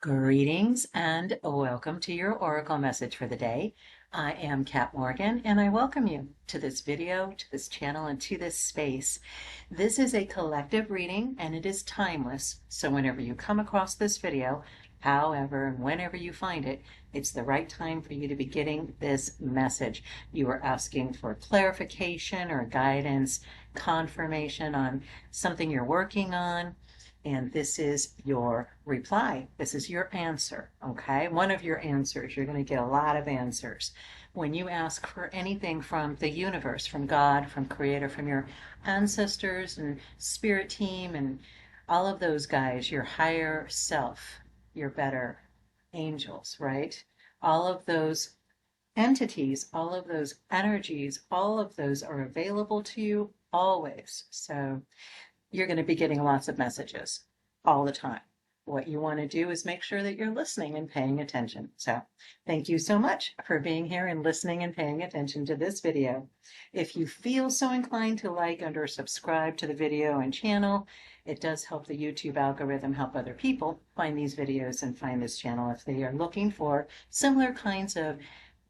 Greetings and welcome to your Oracle message for the day. I am Kat Morgan and I welcome you to this video, to this channel, and to this space. This is a collective reading and it is timeless. So whenever you come across this video, however and whenever you find it, it's the right time for you to be getting this message. You are asking for clarification or guidance, confirmation on something you're working on. And this is your reply. This is your answer, okay? One of your answers. You're going to get a lot of answers. When you ask for anything from the universe, from God, from Creator, from your ancestors and spirit team and all of those guys, your higher self, your better angels, right? All of those entities, all of those energies, all of those are available to you always. So you're going to be getting lots of messages all the time. What you want to do is make sure that you're listening and paying attention. So thank you so much for being here and listening and paying attention to this video. If you feel so inclined to like and or subscribe to the video and channel, it does help the YouTube algorithm help other people find these videos and find this channel if they are looking for similar kinds of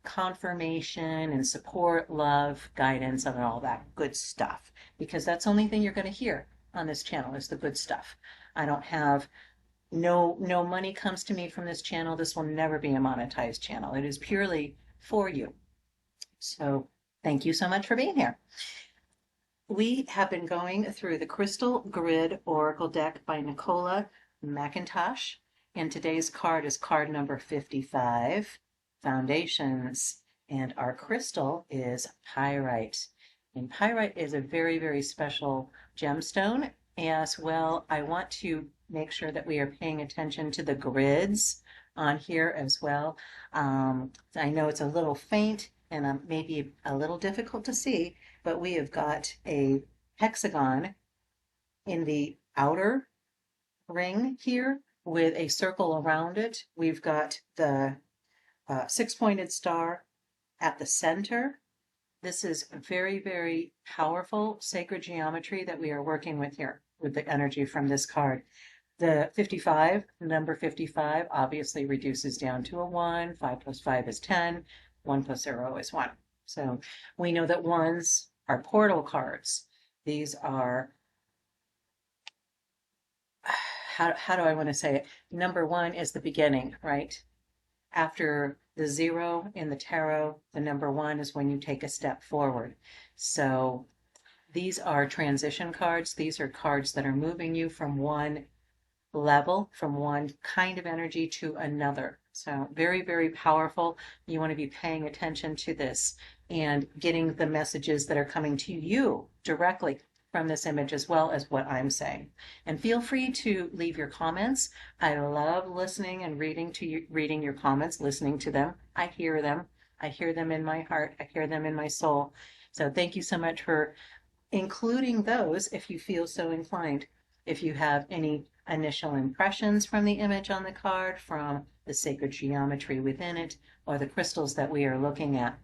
confirmation and support, love, guidance, and all that good stuff. Because that's the only thing you're going to hear on this channel is the good stuff. I don't have no money comes to me from this channel. This will never be a monetized channel. It is purely for you. So thank you so much for being here. We have been going through the Crystal Grid Oracle deck by Nicola McIntosh, and today's card is card number 55, Foundations, and our crystal is pyrite. And pyrite is a very, very special gemstone. As well, I want to make sure that we are paying attention to the grids on here as well. I know it's a little faint and maybe a little difficult to see, but we have got a hexagon in the outer ring here with a circle around it. We've got the six-pointed star at the center. This is very, very powerful sacred geometry that we are working with here with the energy from this card. The 55, number 55, obviously reduces down to a 1. 5 plus 5 is 10. 1 plus 0 is 1. So we know that ones are portal cards. These are, how do I want to say it? Number 1 is the beginning, right? After the 0 in the tarot, the number 1 is when you take a step forward. So these are transition cards. These are cards that are moving you from one level, from one kind of energy to another. So very, very powerful. You want to be paying attention to this and getting the messages that are coming to you directly from this image as well as what I'm saying. And feel free to leave your comments. I love listening and reading your comments, listening to them. I hear them. I hear them in my heart. I hear them in my soul. So thank you so much for including those if you feel so inclined. If you have any initial impressions from the image on the card, from the sacred geometry within it, or the crystals that we are looking at.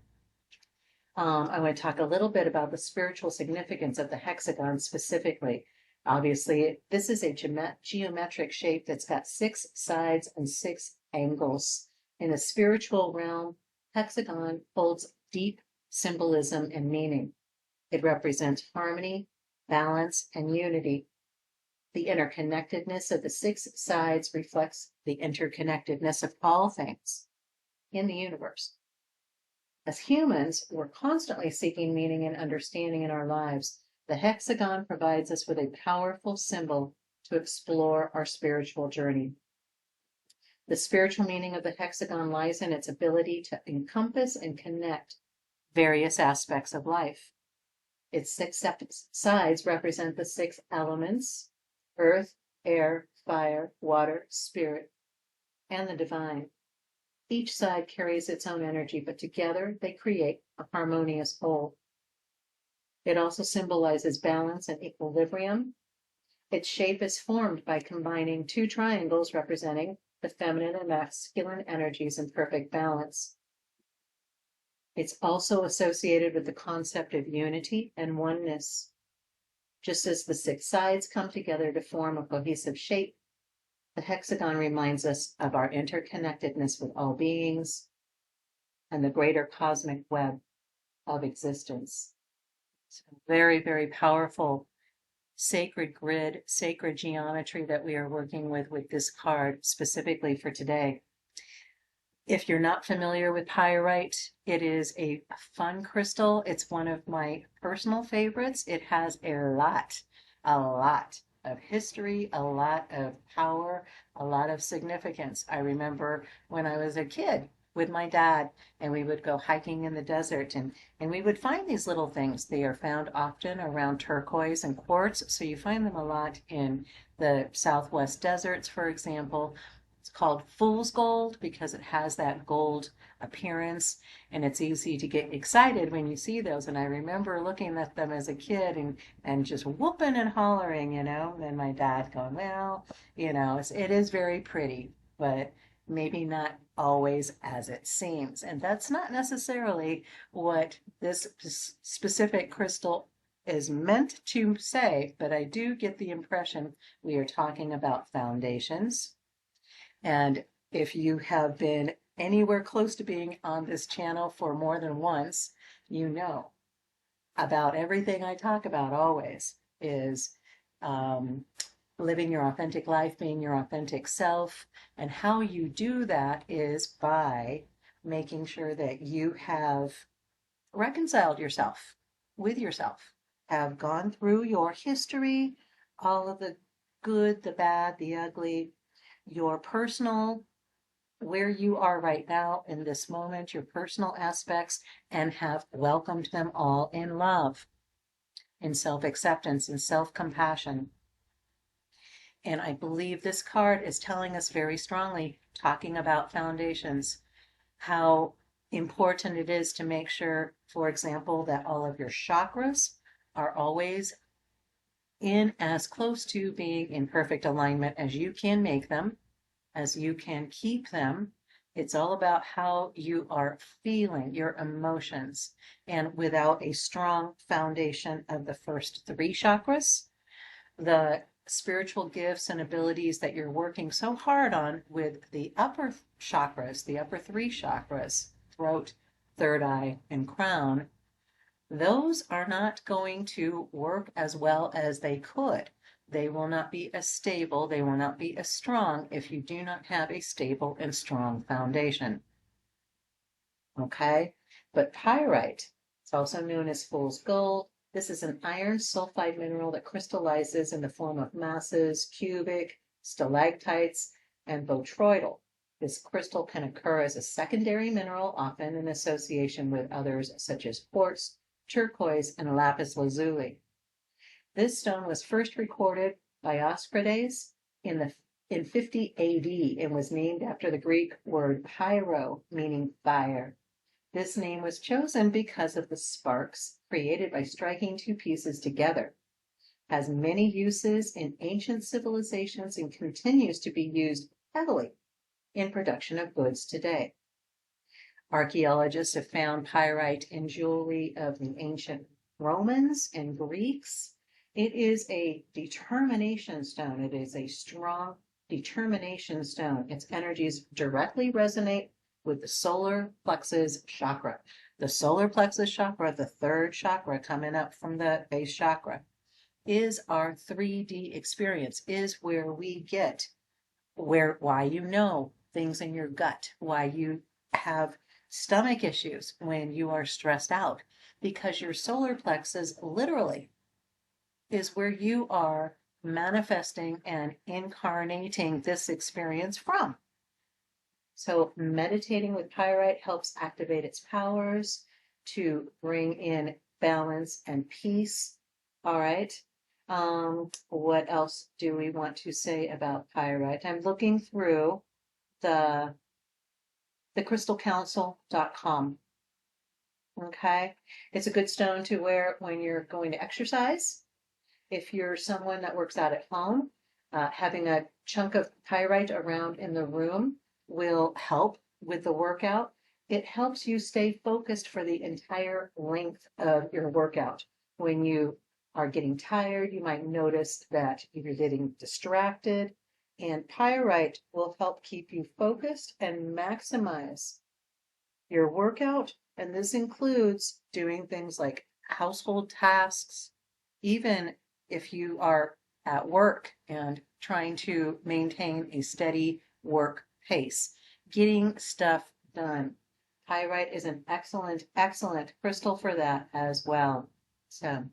I want to talk a little bit about the spiritual significance of the hexagon specifically. Obviously, this is a geometric shape that's got 6 sides and 6 angles. In the spiritual realm, hexagon holds deep symbolism and meaning. It represents harmony, balance, and unity. The interconnectedness of the 6 sides reflects the interconnectedness of all things in the universe. As humans, we're constantly seeking meaning and understanding in our lives. The hexagon provides us with a powerful symbol to explore our spiritual journey. The spiritual meaning of the hexagon lies in its ability to encompass and connect various aspects of life. Its 6 sides represent the 6 elements: earth, air, fire, water, spirit, and the divine. Each side carries its own energy, but together they create a harmonious whole. It also symbolizes balance and equilibrium. Its shape is formed by combining 2 triangles representing the feminine and masculine energies in perfect balance. It's also associated with the concept of unity and oneness. Just as the 6 sides come together to form a cohesive shape, The hexagon reminds us of our interconnectedness with all beings and the greater cosmic web of existence. It's a very, very powerful sacred grid, sacred geometry that we are working with this card specifically for today. If you're not familiar with pyrite, it is a fun crystal. It's one of my personal favorites. It has a lot of history, a lot of power, a lot of significance. I remember when I was a kid with my dad and we would go hiking in the desert and we would find these little things. They are found often around turquoise and quartz, so you find them a lot in the Southwest deserts, for example. It's called fool's gold because it has that gold appearance, and it's easy to get excited when you see those. And I remember looking at them as a kid and just whooping and hollering, and my dad going, well, it is very pretty, but maybe not always as it seems. And that's not necessarily what this specific crystal is meant to say, but I do get the impression we are talking about foundations. And if you have been anywhere close to being on this channel for more than once, you know about everything I talk about always is living your authentic life, being your authentic self. And how you do that is by making sure that you have reconciled yourself with yourself, have gone through your history, all of the good, the bad, the ugly, your personal, where you are right now in this moment, your personal aspects, and have welcomed them all in love, in self-acceptance, in self-compassion. And I believe this card is telling us very strongly, talking about foundations, how important it is to make sure, for example, that all of your chakras are always in as close to being in perfect alignment as you can make them, as you can keep them. It's all about how you are feeling, your emotions. And without a strong foundation of the first three chakras, the spiritual gifts and abilities that you're working so hard on with the upper chakras, the upper three chakras, throat, third eye, and crown, those are not going to work as well as they could. They will not be as stable, they will not be as strong if you do not have a stable and strong foundation. Okay? But pyrite, it's also known as fool's gold. This is an iron sulfide mineral that crystallizes in the form of masses, cubic, stalactites, and botryoidal. This crystal can occur as a secondary mineral, often in association with others such as quartz, turquoise, and lapis lazuli. This stone was first recorded by Oscrides in 50 AD and was named after the Greek word pyro, meaning fire. This name was chosen because of the sparks created by striking two pieces together. Has many uses in ancient civilizations and continues to be used heavily in production of goods today. Archaeologists have found pyrite in jewelry of the ancient Romans and Greeks. It is a determination stone. It is a strong determination stone. Its energies directly resonate with the solar plexus chakra. The solar plexus chakra, the third chakra coming up from the base chakra, is our 3D experience, is where we get why you know things in your gut, why you have stomach issues when you are stressed out, because your solar plexus literally is where you are manifesting and incarnating this experience from. So meditating with pyrite helps activate its powers to bring in balance and peace. All right. What else do we want to say about pyrite? I'm looking through the crystalcouncil.com. Okay. It's a good stone to wear when you're going to exercise. If you're someone that works out at home, having a chunk of pyrite around in the room will help with the workout. It helps you stay focused for the entire length of your workout. When you are getting tired, you might notice that you're getting distracted. And pyrite will help keep you focused and maximize your workout. And this includes doing things like household tasks, even if you are at work and trying to maintain a steady work pace, getting stuff done. Pyrite is an excellent, excellent crystal for that as well. So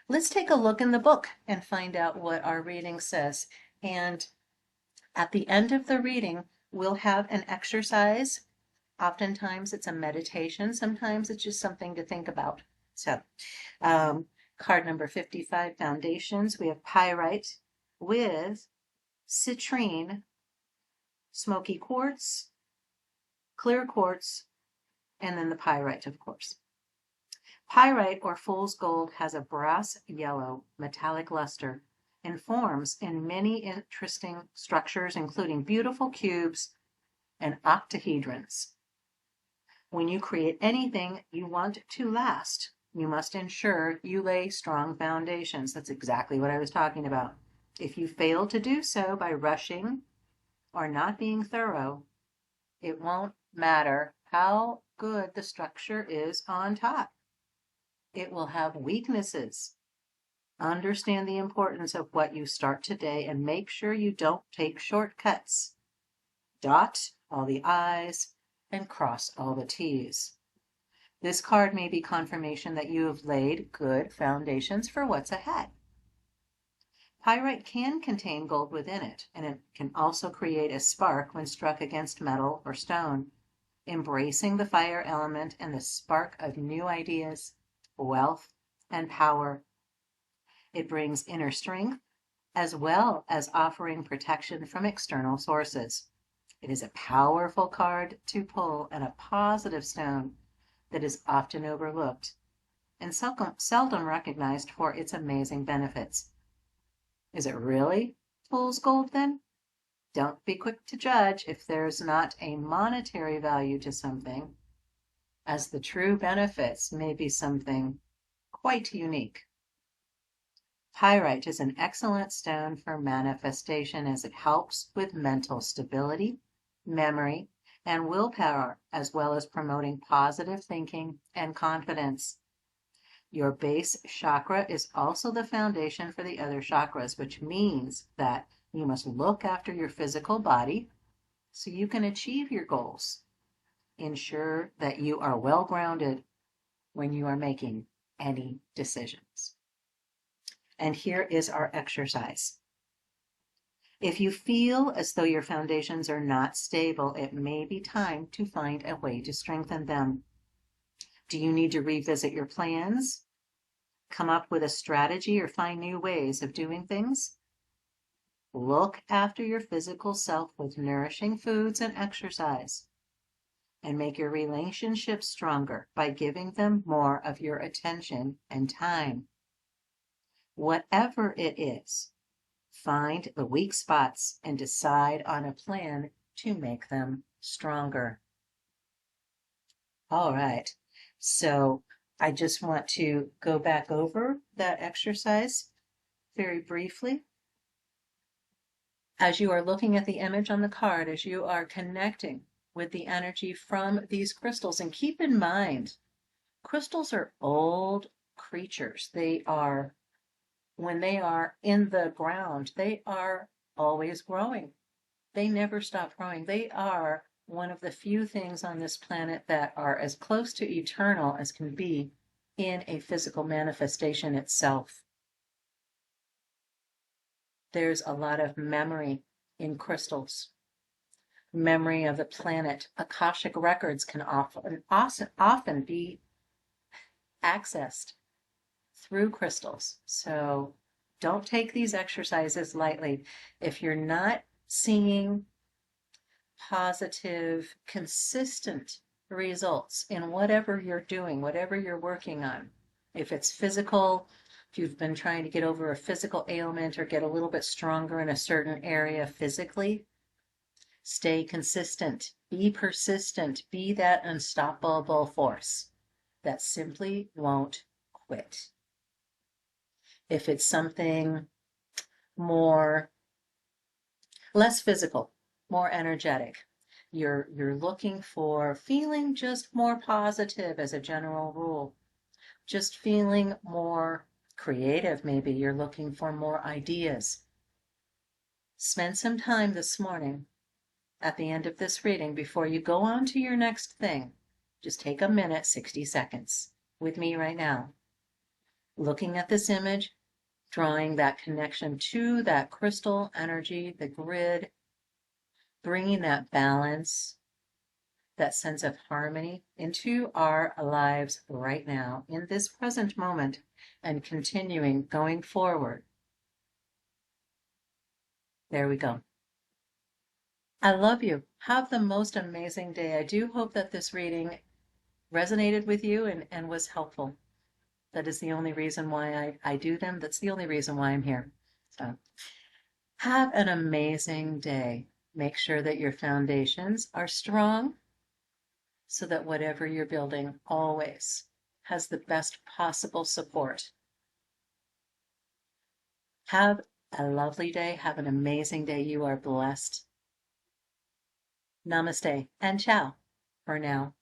let's take a look in the book and find out what our reading says. And at the end of the reading, we'll have an exercise. Oftentimes it's a meditation. Sometimes it's just something to think about. So, card number 55, Foundations. We have pyrite with citrine, smoky quartz, clear quartz, and then the pyrite, of course. Pyrite, or fool's gold, has a brass yellow metallic luster and forms in many interesting structures, including beautiful cubes and octahedrons. When you create anything you want to last, you must ensure you lay strong foundations. That's exactly what I was talking about. If you fail to do so by rushing or not being thorough, it won't matter how good the structure is on top. It will have weaknesses. Understand the importance of what you start today and make sure you don't take shortcuts. Dot all the I's and cross all the T's. This card may be confirmation that you have laid good foundations for what's ahead. Pyrite can contain gold within it, and it can also create a spark when struck against metal or stone, embracing the fire element and the spark of new ideas, wealth, and power. It brings inner strength as well as offering protection from external sources. It is a powerful card to pull and a positive stone that is often overlooked and seldom recognized for its amazing benefits. Is it really fool's gold then? Don't be quick to judge if there's not a monetary value to something, as the true benefits may be something quite unique. Pyrite is an excellent stone for manifestation as it helps with mental stability, memory, and willpower, as well as promoting positive thinking and confidence. Your base chakra is also the foundation for the other chakras, which means that you must look after your physical body so you can achieve your goals. Ensure that you are well grounded when you are making any decisions. And here is our exercise. If you feel as though your foundations are not stable, it may be time to find a way to strengthen them. Do you need to revisit your plans? Come up with a strategy or find new ways of doing things? Look after your physical self with nourishing foods and exercise. And make your relationships stronger by giving them more of your attention and time. Whatever it is, find the weak spots and decide on a plan to make them stronger. All right, so I just want to go back over that exercise very briefly. As you are looking at the image on the card, as you are connecting with the energy from these crystals, and keep in mind, crystals are old creatures. When they are in the ground, they are always growing. They never stop growing. They are one of the few things on this planet that are as close to eternal as can be in a physical manifestation itself. There's a lot of memory in crystals. Memory of the planet. Akashic records can often be accessed through crystals. So don't take these exercises lightly. If you're not seeing positive, consistent results in whatever you're doing, whatever you're working on, if it's physical, if you've been trying to get over a physical ailment or get a little bit stronger in a certain area physically, stay consistent, be persistent, be that unstoppable force that simply won't quit. If it's something more Less physical, more energetic. You're looking for feeling just more positive as a general rule. Just feeling more creative, maybe. You're looking for more ideas. Spend some time this morning at the end of this reading before you go on to your next thing. Just take a minute, 60 seconds with me right now. Looking at this image, drawing that connection to that crystal energy, the grid, bringing that balance, that sense of harmony into our lives right now, in this present moment, and continuing going forward. There we go. I love you. Have the most amazing day. I do hope that this reading resonated with you and was helpful. That is the only reason why I do them. That's the only reason why I'm here. So have an amazing day. Make sure that your foundations are strong so that whatever you're building always has the best possible support. Have a lovely day. Have an amazing day. You are blessed. Namaste and ciao for now.